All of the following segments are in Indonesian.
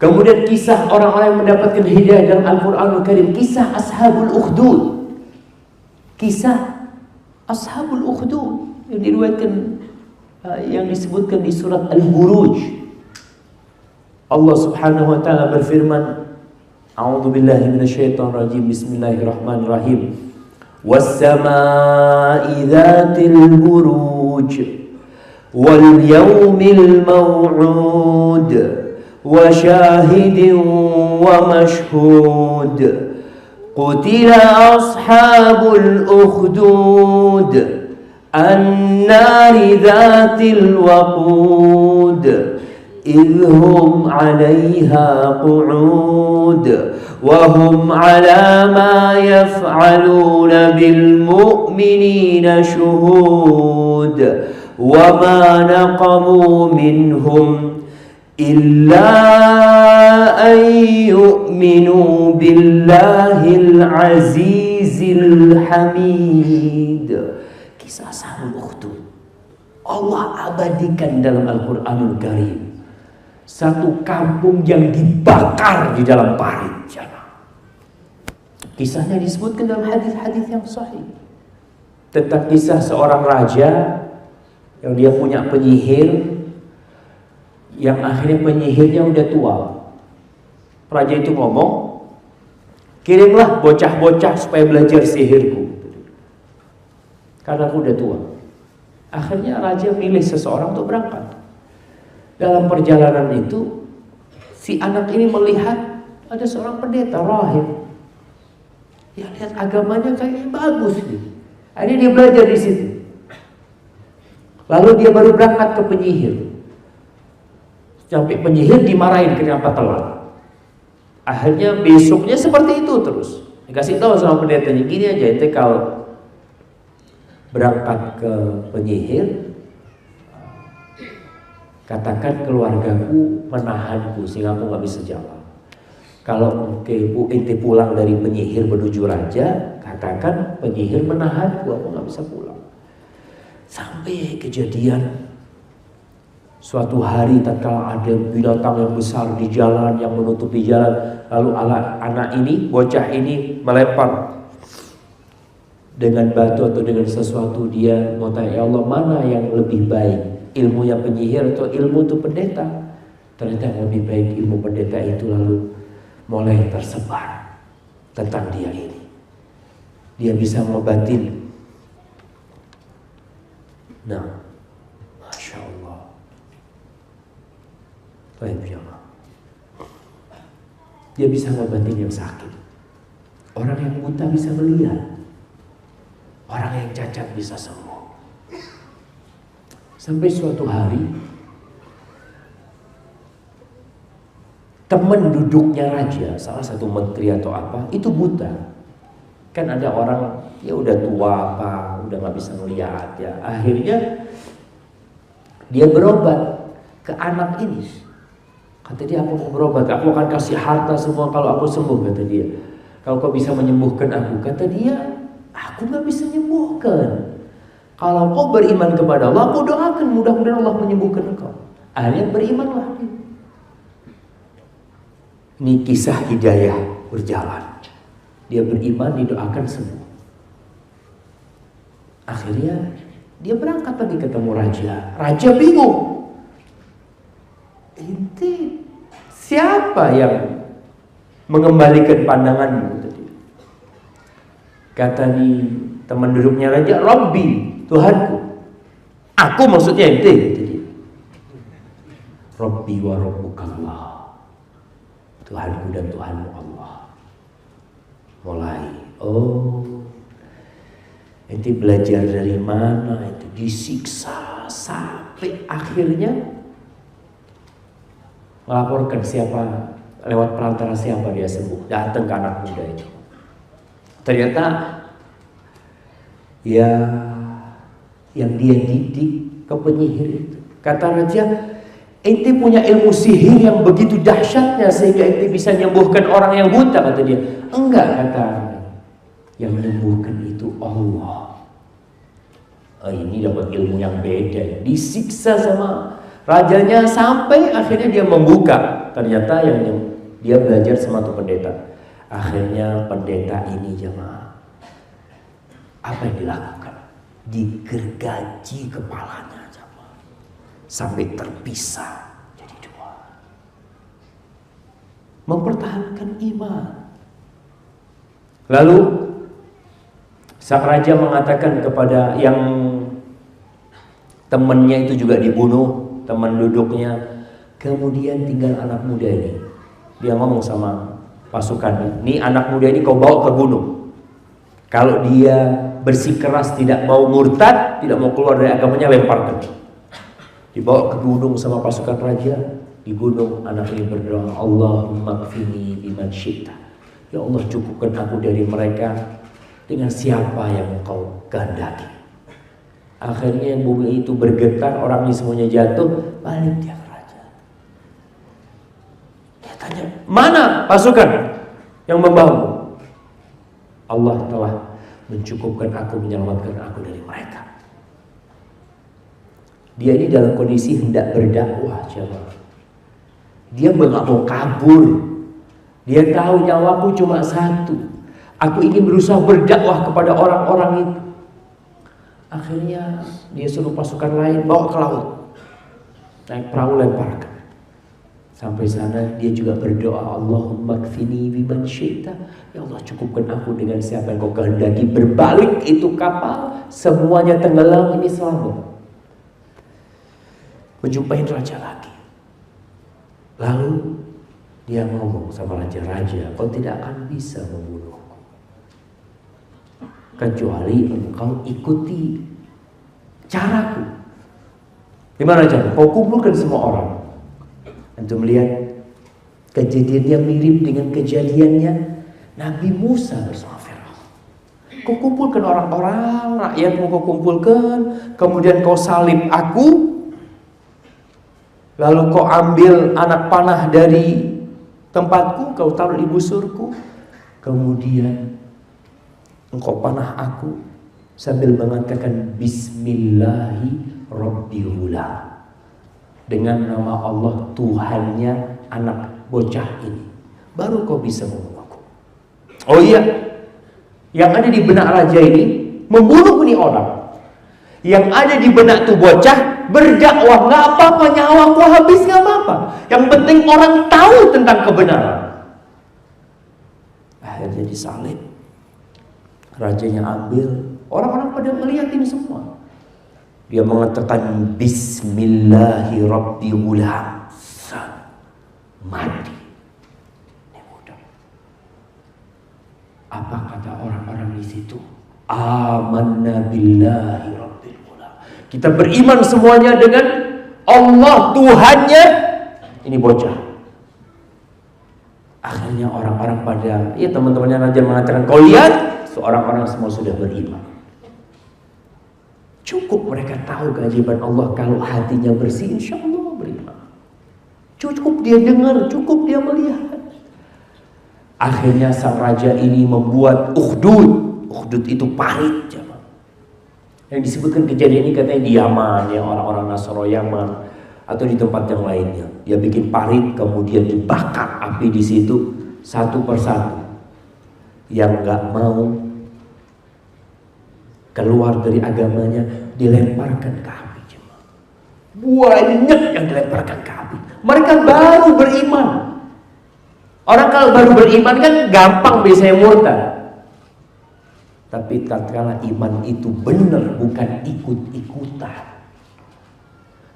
Kemudian kisah orang-orang yang mendapatkan hidayah dalam Al-Quranul Karim, kisah Ashabul Ukhdud. Kisah Ashabul Ukhdud yang diriwayatkan, yang disebutkan di surat Al-Buruj. Allah Subhanahu wa taala berfirman, A'udzu billahi minasyaitonir rajim. Bismillahirrahmanirrahim. Was-samaa'i dzatil buruj wal yawmil maw'ud wa syahidin wa mashhud. Qutila ashabul ukhdud an-nari dzatil waqud idh hum 'alaiha qu'ud wa hum 'ala ma yaf'aluna bil mu'minina shuhud wa ma naqamu minhum illa an yu'minu billahil azizil hamid. Kisah Ashabul Ukhdud Allah abadikan dalam Al-Quranul Karim. Satu kampung yang dibakar di dalam parit. Kisahnya disebutkan dalam hadis-hadis yang sahih tentang kisah seorang raja yang dia punya penyihir, yang akhirnya penyihirnya udah tua. Raja itu ngomong, kirimlah bocah-bocah supaya belajar sihirku, karena aku udah tua. Akhirnya raja milih seseorang untuk berangkat. Dalam perjalanan itu, si anak ini melihat ada seorang pendeta rahib. Ya, lihat agamanya kayaknya bagus nih. Akhirnya dia belajar di situ. Lalu dia baru berangkat ke penyihir. Sampai penyihir dimarahin kenapa telat. Akhirnya besoknya seperti itu terus. Dikasih tahu sama pendetanya, gini aja, ente kalau berangkat ke penyihir, katakan keluargaku menahanku sehingga aku nggak bisa jalan. Kalau ente pulang dari penyihir menuju raja, katakan penyihir menahanku, aku nggak bisa pulang. Sampai kejadian suatu hari tatkala ada binatang yang besar di jalan yang menutupi jalan, lalu anak ini, bocah ini melempar dengan batu atau dengan sesuatu. Dia mau tanya, ya Allah, mana yang lebih baik, ilmunya penyihir atau ilmu itu pendeta? Ternyata yang lebih baik ilmu pendeta itu. Lalu mulai tersebar tentang dia ini. Dia bisa ngobatin. Nah, Masya Allah. Baik, dia bisa ngobatin yang sakit. Orang yang buta bisa melihat. Orang yang cacat bisa sembuh. Sampai suatu hari teman duduknya raja, salah satu menteri atau apa, itu buta. Kan ada orang ya udah tua apa, udah nggak bisa melihat ya. Akhirnya dia berobat ke anak ini. Kata dia, aku mau berobat, aku akan kasih harta semua kalau aku sembuh, kata dia. Kalau kau bisa menyembuhkan aku, kata dia, aku nggak bisa menyembuhkan. Kalau kau beriman kepada Allah, aku doakan mudah-mudahan Allah menyembuhkan engkau. Akhirnya berimanlah. Ini kisah hidayah berjalan. Dia beriman, didoakan sembuh. Akhirnya dia berangkat lagi ketemu raja. Raja bingung. Inti siapa yang mengembalikan pandanganmu? Kata nih teman duduknya raja, Rabbi, Tuhanku. Aku maksudnya ente, kata dia. Rabbi wa rabbukallah. Tuhanku dan Tuhanmu Allah. Mulai, oh, ente belajar dari mana? Itu disiksa sampai akhirnya melaporkan siapa, lewat perantara siapa dia sembuh. Datang ke anak muda itu. Ternyata ya yang dia didik ke penyihir itu. Kata raja, ente punya ilmu sihir yang begitu dahsyatnya sehingga ente bisa menyembuhkan orang yang buta, kata dia. Enggak, kata yang menyembuhkan itu Allah. Oh, ini dapat ilmu yang beda. Disiksa sama rajanya sampai akhirnya dia membuka ternyata yang dia belajar sama tuh pendeta. Akhirnya pendeta ini jemaah, apa yang dilakukan? Digergaji kepalanya jemaah, sampai terpisah jadi dua. Mempertahankan iman. Lalu sang raja mengatakan kepada yang temannya itu juga dibunuh, teman duduknya. Kemudian tinggal anak muda ini. Dia ngomong sama pasukannya, "Nih anak muda ini kau bawa ke gunung. Kalau dia bersikeras tidak mau murtad, tidak mau keluar dari agamanya, lemparkan." Dibawa ke gunung sama pasukan raja. Di gunung anak ini berdoa, "Allahumma kfini biman syi'ta." Ya Allah, cukupkan aku dari mereka dengan siapa yang engkau kehendaki. Akhirnya bumi itu bergetar, orang ini semuanya jatuh, balik dia ke raja. Dia tanya, "Mana pasukan yang membawamu?" "Allah telah mencukupkan aku, menyelamatkan aku dari mereka." Dia ini dalam kondisi hendak berdakwah, jemaah. Dia nggak mau kabur. Dia tahu nyawaku cuma satu. Aku ingin berusaha berdakwah kepada orang-orang itu. Akhirnya dia suruh pasukan lain bawa ke laut. Naik perahu, lemparkan. Sampai sana dia juga berdoa, "Allahumma kfini biman syi'ta." Ya Allah, cukupkan aku dengan siapa yang kau kehendaki. Berbalik itu kapal, semuanya tenggelam, ini selamat. Menjumpai raja lagi. Lalu dia ngomong sama raja, "Kau tidak akan bisa membunuhku kecuali engkau ikuti caraku." Gimana cara? Kau kumpulkan semua orang. Untuk melihat kejadian yang mirip dengan kejadiannya Nabi Musa bersama Firaun. Kau kumpulkan orang-orang, rakyatmu kau kumpulkan, kemudian kau salib aku, lalu kau ambil anak panah dari tempatku, kau taruh di busurku, kemudian engkau panah aku sambil mengatakan Bismillahi Rabbi Ghulam, dengan nama Allah Tuhannya anak bocah ini, baru kau bisa membunuhku. Oh iya, yang ada di benak raja ini membunuh ini orang, yang ada di benak tuh bocah berdakwah, nggak apa-apa, nyawaku habis nggak apa-apa. Yang penting orang tahu tentang kebenaran. Akhirnya disalib. Rajanya ambil, orang-orang pada melihat ini semua. Dia mengatakan Bismillahirrahmanirrahim. Mati. Ini mudah. Apa kata orang-orang di situ? Amanna billahi rabbil ulamin. Kita beriman semuanya dengan Allah Tuhannya ini bocah. Akhirnya orang-orang pada, ya teman-temannya raja mengatakan, "Kau lihat, seorang-orang semua sudah beriman." Cukup mereka tahu keajaiban Allah, kalau hatinya bersih, insya Allah beriman. Cukup dia dengar, cukup dia melihat. Akhirnya sang raja ini membuat ukhdud. Ukhdud itu parit. Yang disebutkan kejadian ini katanya di Yaman, ya, orang-orang Nasara Yaman, atau di tempat yang lainnya. Dia bikin parit, kemudian dibakar api di situ satu persatu. Yang nggak mau keluar dari agamanya dilemparkan ke api. Banyak yang dilemparkan ke api. Mereka baru beriman. Orang kalau baru beriman kan gampang biasanya murtad. Tapi tatkala iman itu benar, bukan ikut-ikutan.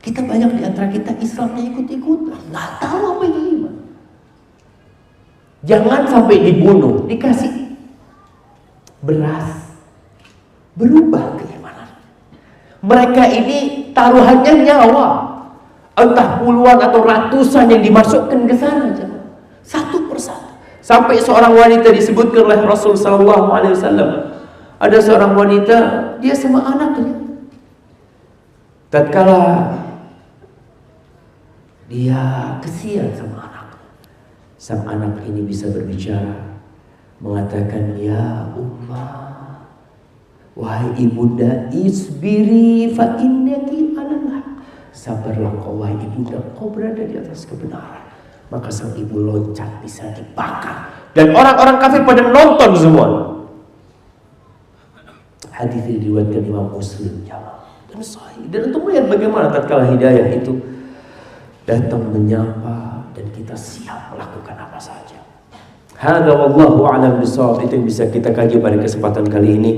Kita banyak di antara kita Islamnya ikut-ikutan, nggak tahu apa itu iman. Jangan sampai dibunuh, dikasih beras, berubah keimanan. Mereka ini taruhannya nyawa, entah puluhan atau ratusan yang dimasukkan ke sana, satu persatu. Sampai seorang wanita disebutkan oleh Rasul Sallallahu Alaihi Wasallam, ada seorang wanita, dia sama anaknya. Tatkala dia kesian sama anak, sang anak ini bisa berbicara, mengatakan, "Ya ummah, wahai ibunda, isbiri fa innaki 'alal haq." Sabarlah kau wahai ibunda, kau berada di atas kebenaran. maka sang ibu loncat bisa dibakar dan orang-orang kafir pada nonton semua. Hadis ini diriwayatkan Imam Muslim dan sahih. Dan untuk melihat bagaimana tatkala hidayah itu datang menyapa dan kita siap melakukan apa saja. Hadza wallahu a'lam bishawab. Itu yang bisa kita kaji pada kesempatan kali ini.